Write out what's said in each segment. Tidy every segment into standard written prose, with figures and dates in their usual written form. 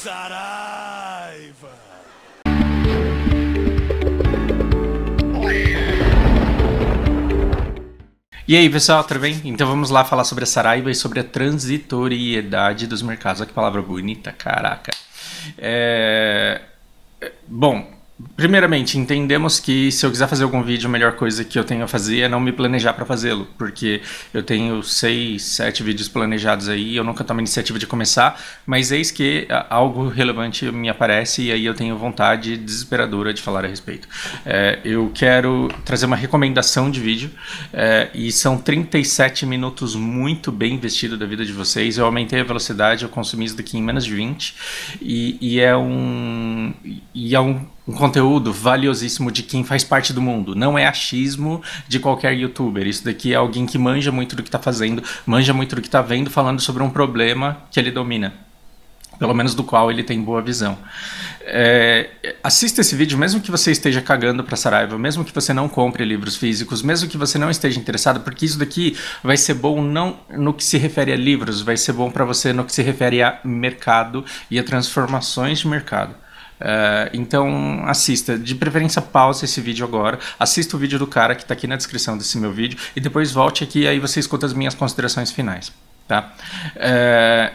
Saraiva! E aí pessoal, tudo bem? Então vamos lá falar sobre a Saraiva e sobre a transitoriedade dos mercados. Olha que palavra bonita, caraca. Bom, primeiramente, entendemos que se eu quiser fazer algum vídeo, a melhor coisa que eu tenho a fazer é não me planejar para fazê-lo, porque eu tenho 6, 7 vídeos planejados aí, eu nunca tomo a iniciativa de começar, mas eis que algo relevante me aparece e aí eu tenho vontade desesperadora de falar a respeito. Eu quero trazer uma recomendação de vídeo e são 37 minutos muito bem investidos da vida de vocês. Eu aumentei a velocidade, eu consumi isso daqui em menos de 20 e é um conteúdo valiosíssimo de quem faz parte do mundo. Não é achismo de qualquer youtuber. Isso daqui é alguém que manja muito do que está fazendo, manja muito do que está vendo, falando sobre um problema que ele domina, pelo menos do qual ele tem boa visão. Assista esse vídeo, mesmo que você esteja cagando para Saraiva, mesmo que você não compre livros físicos, mesmo que você não esteja interessado, porque isso daqui vai ser bom não no que se refere a livros, vai ser bom para você no que se refere a mercado e a transformações de mercado. Então assista, de preferência pause esse vídeo agora, assista o vídeo do cara que está aqui na descrição desse meu vídeo e depois volte aqui e aí você escuta as minhas considerações finais, tá?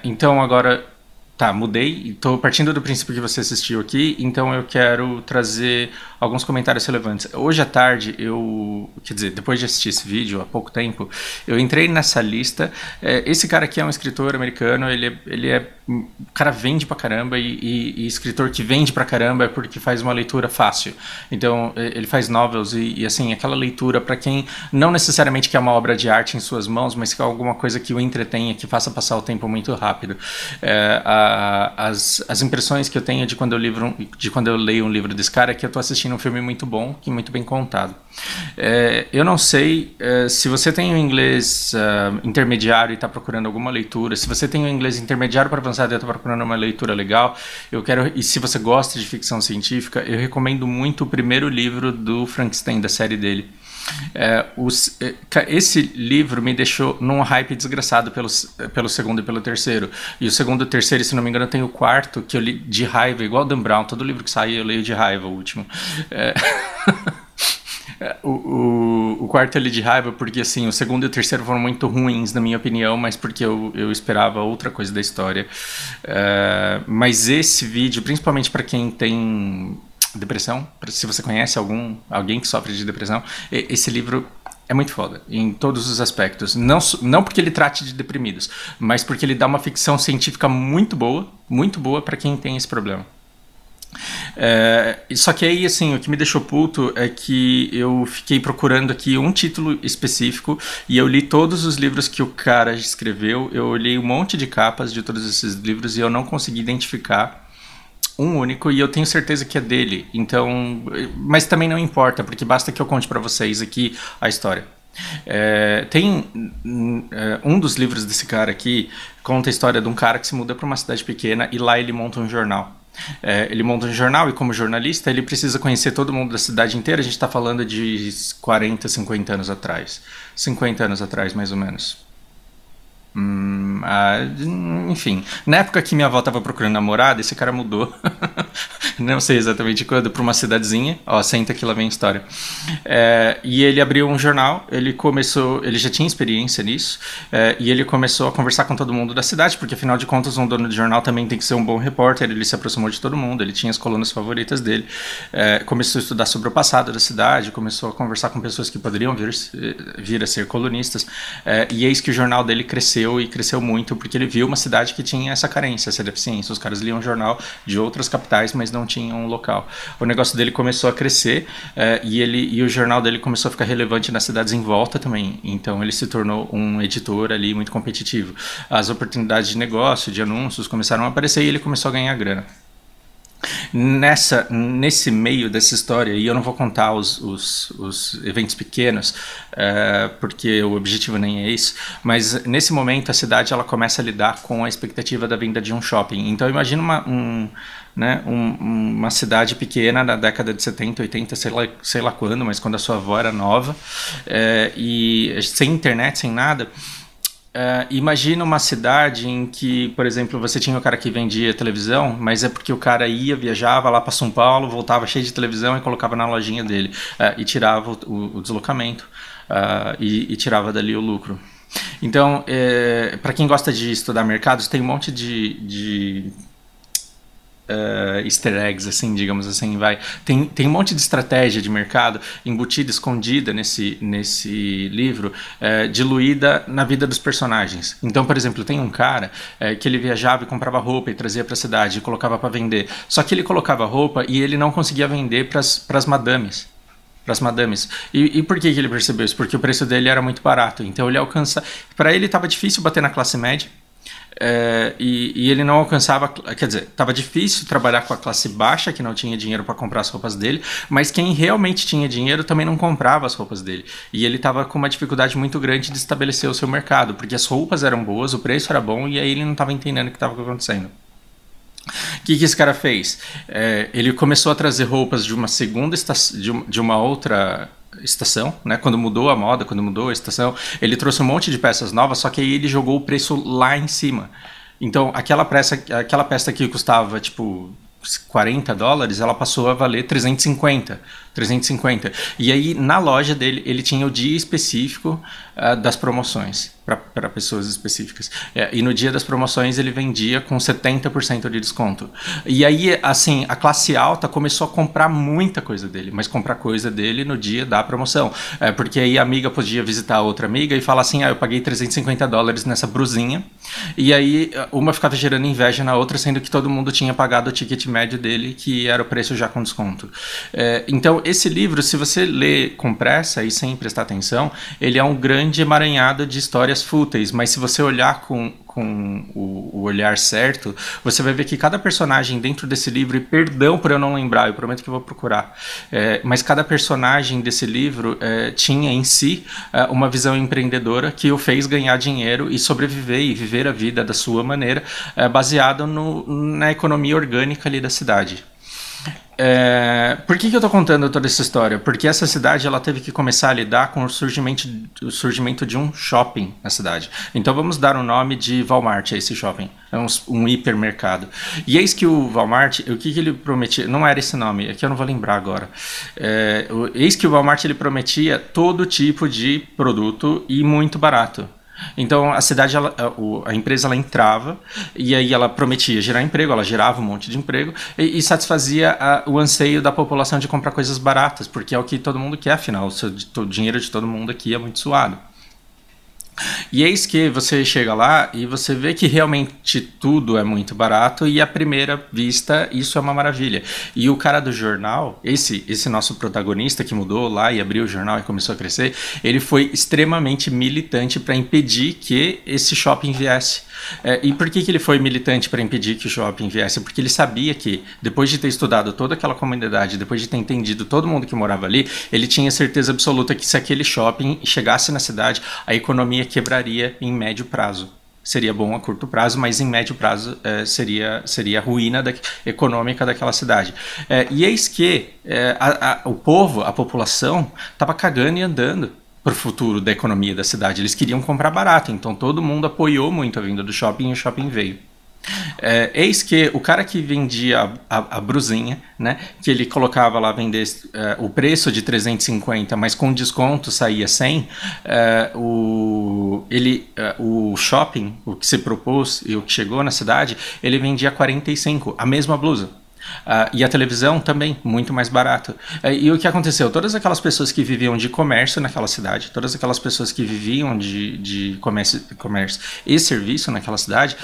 Então agora, tá, mudei, estou partindo do princípio que você assistiu aqui, então eu quero trazer alguns comentários relevantes. Hoje à tarde, quer dizer, depois de assistir esse vídeo há pouco tempo, eu entrei nessa lista. Esse cara aqui é um escritor americano, o cara vende pra caramba e escritor que vende pra caramba é porque faz uma leitura fácil. Então, ele faz novels e assim, aquela leitura para quem não necessariamente quer uma obra de arte em suas mãos, mas quer alguma coisa que o entretenha, que faça passar o tempo muito rápido. As impressões que eu tenho de quando eu leio um livro desse cara é que eu tô assistindo um filme muito bom, que muito bem contado. Eu não sei se você tem um inglês intermediário e está procurando alguma leitura, se você tem um inglês intermediário para avançado e está procurando uma leitura legal, e se você gosta de ficção científica, eu recomendo muito o primeiro livro do Frankenstein, da série dele. Esse livro me deixou num hype desgraçado pelo segundo e pelo terceiro. E o segundo e o terceiro, se não me engano, tem o quarto que eu li de raiva, igual Dan Brown. Todo livro que sai eu leio de raiva, o último. O quarto eu li de raiva porque assim, o segundo e o terceiro foram muito ruins, na minha opinião, mas porque eu esperava outra coisa da história. Mas esse vídeo, principalmente para quem tem depressão, se você conhece alguém que sofre de depressão, esse livro é muito foda, em todos os aspectos. Não porque ele trate de deprimidos, mas porque ele dá uma ficção científica muito boa para quem tem esse problema. Só que aí, assim, o que me deixou puto é que eu fiquei procurando aqui um título específico e eu li todos os livros que o cara escreveu, eu olhei um monte de capas de todos esses livros e eu não consegui identificar um único, e eu tenho certeza que é dele. Então, mas também não importa, porque basta que eu conte para vocês aqui a história. Tem um dos livros desse cara aqui, conta a história de um cara que se muda para uma cidade pequena e lá ele monta um jornal. Ele monta um jornal e como jornalista ele precisa conhecer todo mundo da cidade inteira. A gente está falando de 40, 50 anos atrás. 50 anos atrás, mais ou menos. Enfim, na época que minha avó tava procurando namorada, esse cara mudou. Não sei exatamente quando, para uma cidadezinha. Ó, senta que lá vem a história. E ele abriu um jornal. Ele já tinha experiência nisso, e ele começou a conversar com todo mundo da cidade, porque afinal de contas um dono de jornal também tem que ser um bom repórter. Ele se aproximou de todo mundo, ele tinha as colunas favoritas dele, começou a estudar sobre o passado da cidade, começou a conversar com pessoas que poderiam vir a ser colunistas, e eis que o jornal dele cresceu e cresceu muito, porque ele viu uma cidade que tinha essa carência, essa deficiência. Os caras liam jornal de outras capitais, mas não tinham um local. O negócio dele começou a crescer, e o jornal dele começou a ficar relevante nas cidades em volta também. Então ele se tornou um editor ali muito competitivo. As oportunidades de negócio, de anúncios começaram a aparecer e ele começou a ganhar grana. Nesse meio dessa história, e eu não vou contar os eventos pequenos, porque o objetivo nem é isso, mas nesse momento a cidade ela começa a lidar com a expectativa da venda de um shopping. Então imagina uma cidade pequena na década de 70, 80, sei lá quando, mas quando a sua avó era nova, e sem internet, sem nada. Imagina uma cidade em que, por exemplo, você tinha o cara que vendia televisão, mas é porque o cara ia, viajava lá para São Paulo, voltava cheio de televisão e colocava na lojinha dele, e tirava o deslocamento, e tirava dali o lucro. Então, para quem gosta de estudar mercados, tem um monte de easter eggs, assim, digamos assim, vai. Tem um monte de estratégia de mercado embutida, escondida nesse livro, diluída na vida dos personagens. Então, por exemplo, tem um cara que ele viajava e comprava roupa e trazia para a cidade e colocava para vender. Só que ele colocava roupa e ele não conseguia vender para as madames. Para as madames. E por que ele percebeu isso? Porque o preço dele era muito barato. Então ele alcança. Para ele estava difícil bater na classe média. E ele não alcançava, quer dizer, estava difícil trabalhar com a classe baixa, que não tinha dinheiro para comprar as roupas dele, mas quem realmente tinha dinheiro também não comprava as roupas dele. E ele estava com uma dificuldade muito grande de estabelecer o seu mercado, porque as roupas eram boas, o preço era bom, e aí ele não estava entendendo o que estava acontecendo. O que esse cara fez? Ele começou a trazer roupas de uma segunda estação, de uma outra estação, né? Quando mudou a moda, quando mudou a estação, ele trouxe um monte de peças novas, só que aí ele jogou o preço lá em cima. Então, aquela peça que custava, tipo, $40, ela passou a valer 350. E aí, na loja dele, ele tinha o dia específico das promoções, para pessoas específicas. E no dia das promoções, ele vendia com 70% de desconto. E aí, assim, a classe alta começou a comprar muita coisa dele, mas comprar coisa dele no dia da promoção. Porque aí a amiga podia visitar a outra amiga e falar assim, eu paguei $350 nessa brusinha. E aí, uma ficava gerando inveja na outra, sendo que todo mundo tinha pagado o ticket médio dele, que era o preço já com desconto. Então, esse livro, se você lê com pressa e sem prestar atenção, ele é um grande emaranhado de histórias fúteis, mas se você olhar com o olhar certo, você vai ver que cada personagem dentro desse livro, e perdão por eu não lembrar, eu prometo que eu vou procurar, mas cada personagem desse livro tinha em si uma visão empreendedora que o fez ganhar dinheiro e sobreviver e viver a vida da sua maneira, baseado na economia orgânica ali da cidade. Por que eu estou contando toda essa história? Porque essa cidade ela teve que começar a lidar com o surgimento de um shopping na cidade. Então vamos dar o nome de Walmart a esse shopping. É um hipermercado. E eis que o Walmart, o que ele prometia? Não era esse nome, é que eu não vou lembrar agora. Eis que o Walmart ele prometia todo tipo de produto e muito barato. Então a cidade, a empresa ela entrava e aí ela prometia gerar emprego, ela gerava um monte de emprego e satisfazia o anseio da população de comprar coisas baratas, porque é o que todo mundo quer, afinal, o dinheiro de todo mundo aqui é muito suado. E eis que você chega lá e você vê que realmente tudo é muito barato e à primeira vista isso é uma maravilha. E o cara do jornal, esse nosso protagonista que mudou lá e abriu o jornal e começou a crescer, ele foi extremamente militante para impedir que esse shopping viesse. E por que ele foi militante para impedir que o shopping viesse? Porque ele sabia que, depois de ter estudado toda aquela comunidade, depois de ter entendido todo mundo que morava ali, ele tinha certeza absoluta que se aquele shopping chegasse na cidade, a economia quebraria em médio prazo. Seria bom a curto prazo, mas em médio prazo seria a ruína econômica daquela cidade. E eis que o povo, a população, estava cagando e andando para o futuro da economia da cidade. Eles queriam comprar barato, então todo mundo apoiou muito a vinda do shopping e o shopping veio. Eis que o cara que vendia a brusinha, né, que ele colocava lá vender o preço de 350, mas com desconto saía 100, o shopping, o que se propôs e o que chegou na cidade, ele vendia 45, a mesma blusa. E a televisão também, muito mais barato. E o que aconteceu? Todas aquelas pessoas que viviam de comércio naquela cidade, todas aquelas pessoas que viviam de comércio e serviço naquela cidade,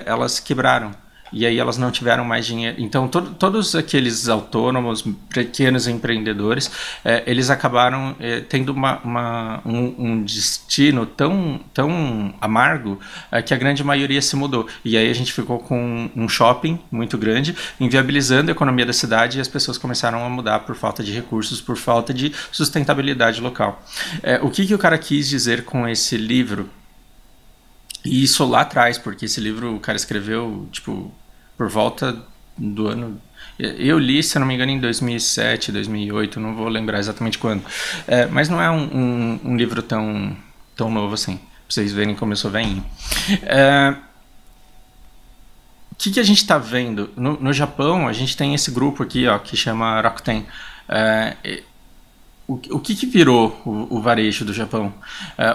elas quebraram. E aí elas não tiveram mais dinheiro. Então todos aqueles autônomos, pequenos empreendedores, eles acabaram tendo um destino tão amargo que a grande maioria se mudou. E aí a gente ficou com um shopping muito grande, inviabilizando a economia da cidade, e as pessoas começaram a mudar por falta de recursos, por falta de sustentabilidade local. O que o cara quis dizer com esse livro? E isso lá atrás, porque esse livro o cara escreveu, tipo, por volta do ano... Eu li, se não me engano, em 2007, 2008, não vou lembrar exatamente quando. Mas não é um livro tão novo assim. vocês verem como eu sou velhinho. O que a gente está vendo? No Japão, a gente tem esse grupo aqui, ó, que chama Rakuten. O que virou o varejo do Japão?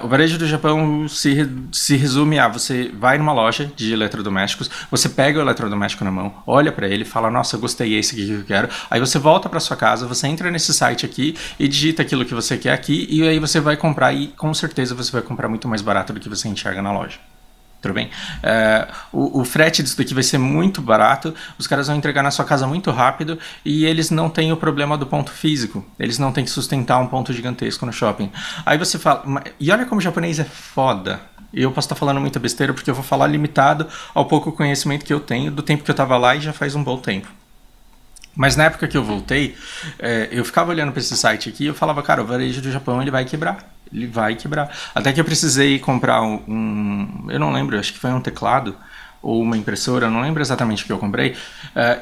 O varejo do Japão se resume a: você vai numa loja de eletrodomésticos, você pega o eletrodoméstico na mão, olha para ele, fala, nossa, gostei, é esse aqui que eu quero. Aí você volta para sua casa, você entra nesse site aqui e digita aquilo que você quer aqui, e aí você vai comprar, e com certeza você vai comprar muito mais barato do que você enxerga na loja. Tudo bem? O frete disso daqui vai ser muito barato, os caras vão entregar na sua casa muito rápido, e eles não têm o problema do ponto físico, eles não têm que sustentar um ponto gigantesco no shopping. Aí você fala, e olha como o japonês é foda. Eu posso estar falando muita besteira porque eu vou falar limitado ao pouco conhecimento que eu tenho do tempo que eu estava lá, e já faz um bom tempo. Mas na época que eu voltei, eu ficava olhando para esse site aqui e eu falava, cara, o varejo do Japão ele vai quebrar. Ele vai quebrar. Até que eu precisei comprar eu não lembro, acho que foi um teclado ou uma impressora, eu não lembro exatamente o que eu comprei.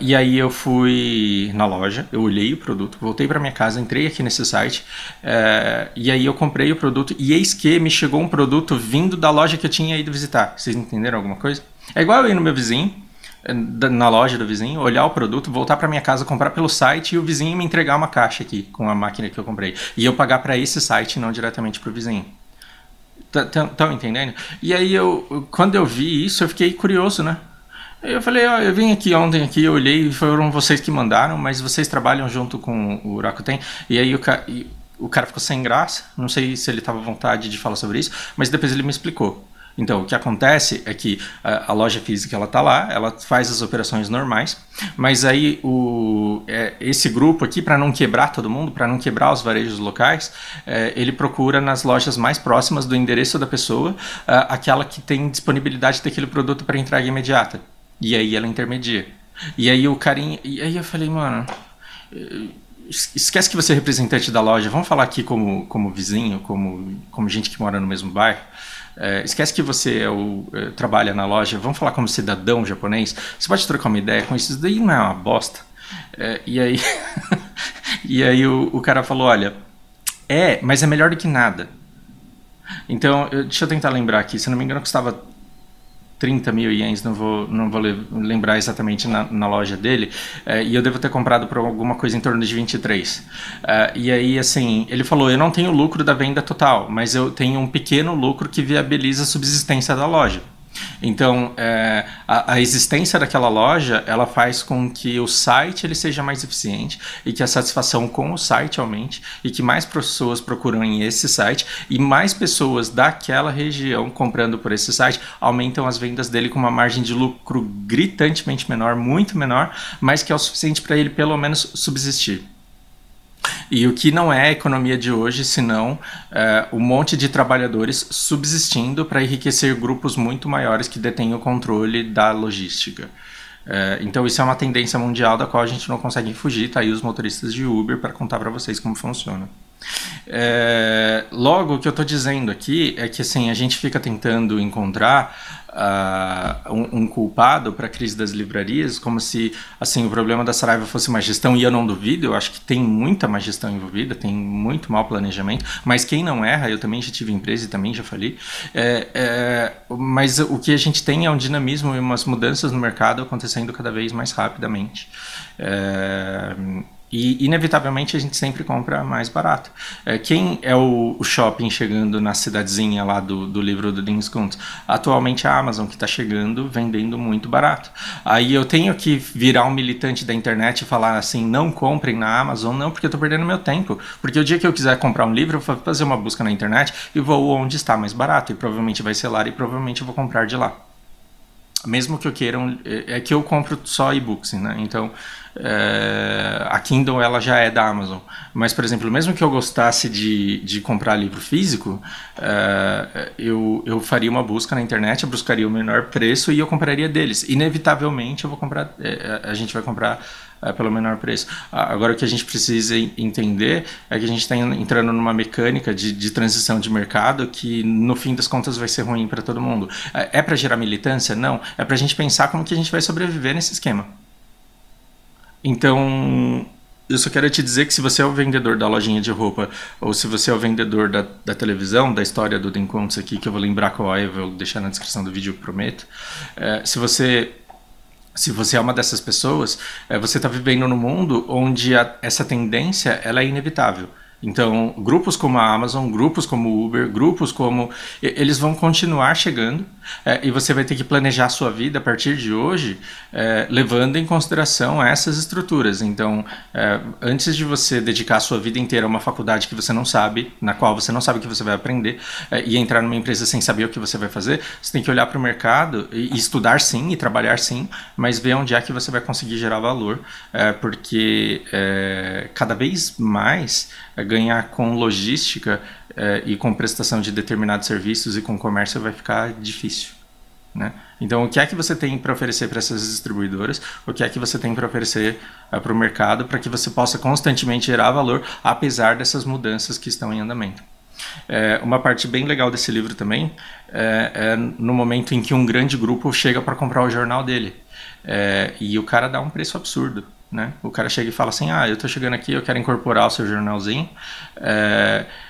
E aí eu fui na loja, eu olhei o produto, voltei para minha casa, entrei aqui nesse site, e aí eu comprei o produto, e eis que me chegou um produto vindo da loja que eu tinha ido visitar. Vocês entenderam alguma coisa? É igual eu ir no meu vizinho, na loja do vizinho, olhar o produto, voltar para minha casa, comprar pelo site, e o vizinho me entregar uma caixa aqui com a máquina que eu comprei, e eu pagar para esse site, não diretamente para o vizinho. Estão entendendo? E aí quando eu vi isso, eu fiquei curioso, né? Eu falei, ó, eu vim aqui ontem, eu olhei, foram vocês que mandaram, mas vocês trabalham junto com o Rakuten. E aí o cara ficou sem graça, não sei se ele estava à vontade de falar sobre isso, mas depois ele me explicou. Então, o que acontece é que a loja física ela tá lá, ela faz as operações normais, mas aí esse grupo aqui, para não quebrar todo mundo, para não quebrar os varejos locais, ele procura nas lojas mais próximas do endereço da pessoa, aquela que tem disponibilidade daquele produto para entrega imediata. E aí ela intermedia. E aí e aí eu falei, mano, esquece que você é representante da loja, vamos falar aqui como vizinho, como gente que mora no mesmo bairro. Esquece que você trabalha na loja, vamos falar como cidadão japonês. Você pode trocar uma ideia com isso? Isso daí não é uma bosta. E aí, e aí o cara falou, olha, mas é melhor do que nada. Então, deixa eu tentar lembrar aqui, se não me engano custava 30 mil ienes, não vou lembrar exatamente na loja dele, e eu devo ter comprado por alguma coisa em torno de 23. E aí, assim, ele falou, eu não tenho lucro da venda total, mas eu tenho um pequeno lucro que viabiliza a subsistência da loja. Então, a existência daquela loja, ela faz com que o site ele seja mais eficiente e que a satisfação com o site aumente e que mais pessoas procuram em esse site e mais pessoas daquela região comprando por esse site aumentam as vendas dele com uma margem de lucro gritantemente menor, muito menor, mas que é o suficiente para ele pelo menos subsistir. E o que não é a economia de hoje, senão um monte de trabalhadores subsistindo para enriquecer grupos muito maiores que detêm o controle da logística. Então isso é uma tendência mundial da qual a gente não consegue fugir, tá aí os motoristas de Uber para contar para vocês como funciona. Logo, o que eu estou dizendo aqui é que assim, a gente fica tentando encontrar um culpado para a crise das livrarias, como se assim, o problema da Saraiva fosse má gestão, e eu não duvido, eu acho que tem muita má gestão envolvida, tem muito mau planejamento, mas quem não erra, eu também já tive empresa e também já falei, mas o que a gente tem é um dinamismo e umas mudanças no mercado acontecendo cada vez mais rapidamente. E, inevitavelmente, a gente sempre compra mais barato. Quem é o shopping chegando na cidadezinha lá do livro do Dean Koontz? Atualmente a Amazon, que está chegando, vendendo muito barato. Aí eu tenho que virar um militante da internet e falar assim, não comprem na Amazon, não, porque eu estou perdendo meu tempo. Porque o dia que eu quiser comprar um livro, eu vou fazer uma busca na internet e vou onde está mais barato. E provavelmente vai ser lá e provavelmente eu vou comprar de lá. Mesmo que eu queira, é que eu compro só e-books, né? Então, a Kindle ela já é da Amazon. Mas, por exemplo, mesmo que eu gostasse de comprar livro físico, eu faria uma busca na internet, eu buscaria o menor preço e eu compraria deles. Inevitavelmente, a gente vai comprar pelo menor preço. Agora, o que a gente precisa entender é que a gente está entrando numa mecânica de transição de mercado que, no fim das contas, vai ser ruim para todo mundo. É para gerar militância? Não. É para a gente pensar como que a gente vai sobreviver nesse esquema. Então, Eu só quero te dizer que se você é o vendedor da lojinha de roupa ou se você é o vendedor da televisão, da história do Dencontos aqui, que eu vou lembrar qual é, eu vou deixar na descrição do vídeo, eu prometo. Se você é uma dessas pessoas, você está vivendo num mundo onde essa tendência ela é inevitável. Então, grupos como a Amazon, grupos como o Uber, grupos como... Eles vão continuar chegando e você vai ter que planejar a sua vida a partir de hoje, levando em consideração essas estruturas. Então, antes de você dedicar a sua vida inteira a uma faculdade que você não sabe, na qual você não sabe o que você vai aprender, e entrar numa empresa sem saber o que você vai fazer, você tem que olhar para o mercado e estudar sim, e trabalhar sim, mas ver onde é que você vai conseguir gerar valor, porque cada vez mais ganhar com logística e com prestação de determinados serviços e com comércio vai ficar difícil, né? Então, o que é que você tem para oferecer para essas distribuidoras? O que é que você tem para oferecer para o mercado para que você possa constantemente gerar valor, apesar dessas mudanças que estão em andamento? Uma parte bem legal desse livro também é no momento em que um grande grupo chega para comprar o jornal dele e o cara dá um preço absurdo, né? O cara chega e fala assim, eu tô chegando aqui, eu quero incorporar o seu jornalzinho,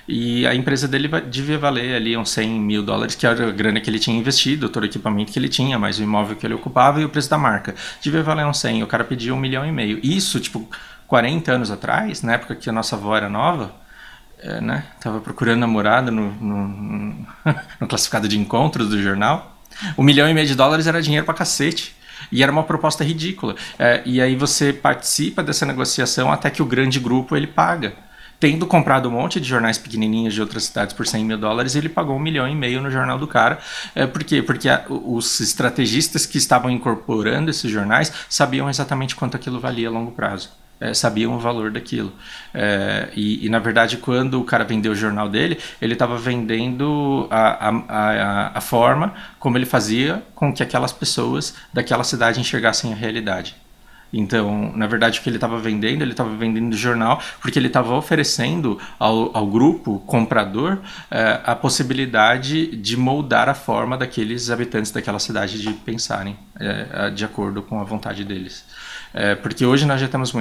e a empresa dele devia valer ali uns $100 mil, que era a grana que ele tinha investido, todo o equipamento que ele tinha, mais o imóvel que ele ocupava e o preço da marca. Devia valer uns 100, o cara pediu 1,5 milhão. Isso, tipo, 40 anos atrás, na época que a nossa avó era nova, né? Tava procurando namorada no classificado de encontros do jornal. $1,5 milhão era dinheiro pra cacete. E era uma proposta ridícula. E aí você participa dessa negociação até que o grande grupo ele paga. Tendo comprado um monte de jornais pequenininhos de outras cidades por $100 mil, ele pagou $1,5 milhão no jornal do cara. Por quê? Porque os estrategistas que estavam incorporando esses jornais sabiam exatamente quanto aquilo valia a longo prazo. Sabiam o valor daquilo. E na verdade, quando o cara vendeu o jornal dele, ele estava vendendo a forma como ele fazia com que aquelas pessoas daquela cidade enxergassem a realidade. Então, na verdade, o que ele estava vendendo o jornal, porque ele estava oferecendo ao grupo comprador a possibilidade de moldar a forma daqueles habitantes daquela cidade de pensarem de acordo com a vontade deles. Porque hoje nós já temos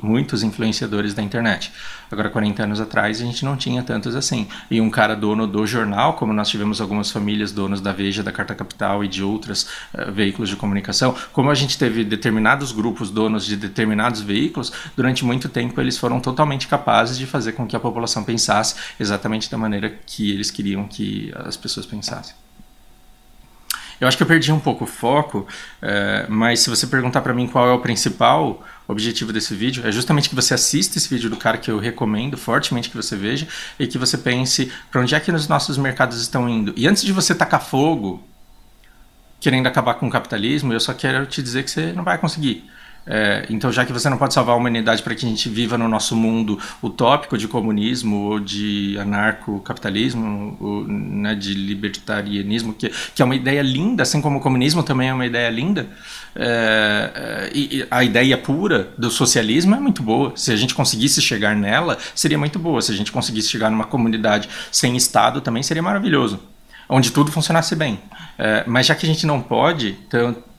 muitos influenciadores da internet. Agora, 40 anos atrás, a gente não tinha tantos assim. E um cara dono do jornal, como nós tivemos algumas famílias donos da Veja, da Carta Capital e de outros veículos de comunicação, como a gente teve determinados grupos donos de determinados veículos, durante muito tempo eles foram totalmente capazes de fazer com que a população pensasse exatamente da maneira que eles queriam que as pessoas pensassem. Eu acho que eu perdi um pouco o foco, mas se você perguntar para mim qual é o principal objetivo desse vídeo, é justamente que você assista esse vídeo do cara que eu recomendo fortemente que você veja e que você pense para onde é que os nossos mercados estão indo. E antes de você tacar fogo, querendo acabar com o capitalismo, eu só quero te dizer que você não vai conseguir. Então, já que você não pode salvar a humanidade para que a gente viva no nosso mundo utópico de comunismo ou de anarcocapitalismo, ou, né, de libertarianismo, que é uma ideia linda, assim como o comunismo também é uma ideia linda, e a ideia pura do socialismo é muito boa. Se a gente conseguisse chegar nela, seria muito boa. Se a gente conseguisse chegar numa comunidade sem Estado, também seria maravilhoso, onde tudo funcionasse bem. Mas já que a gente não pode,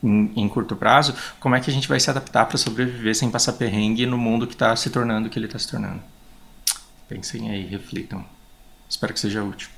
em curto prazo, como é que a gente vai se adaptar para sobreviver sem passar perrengue no mundo que está se tornando o que ele está se tornando? Pensem aí, reflitam. Espero que seja útil.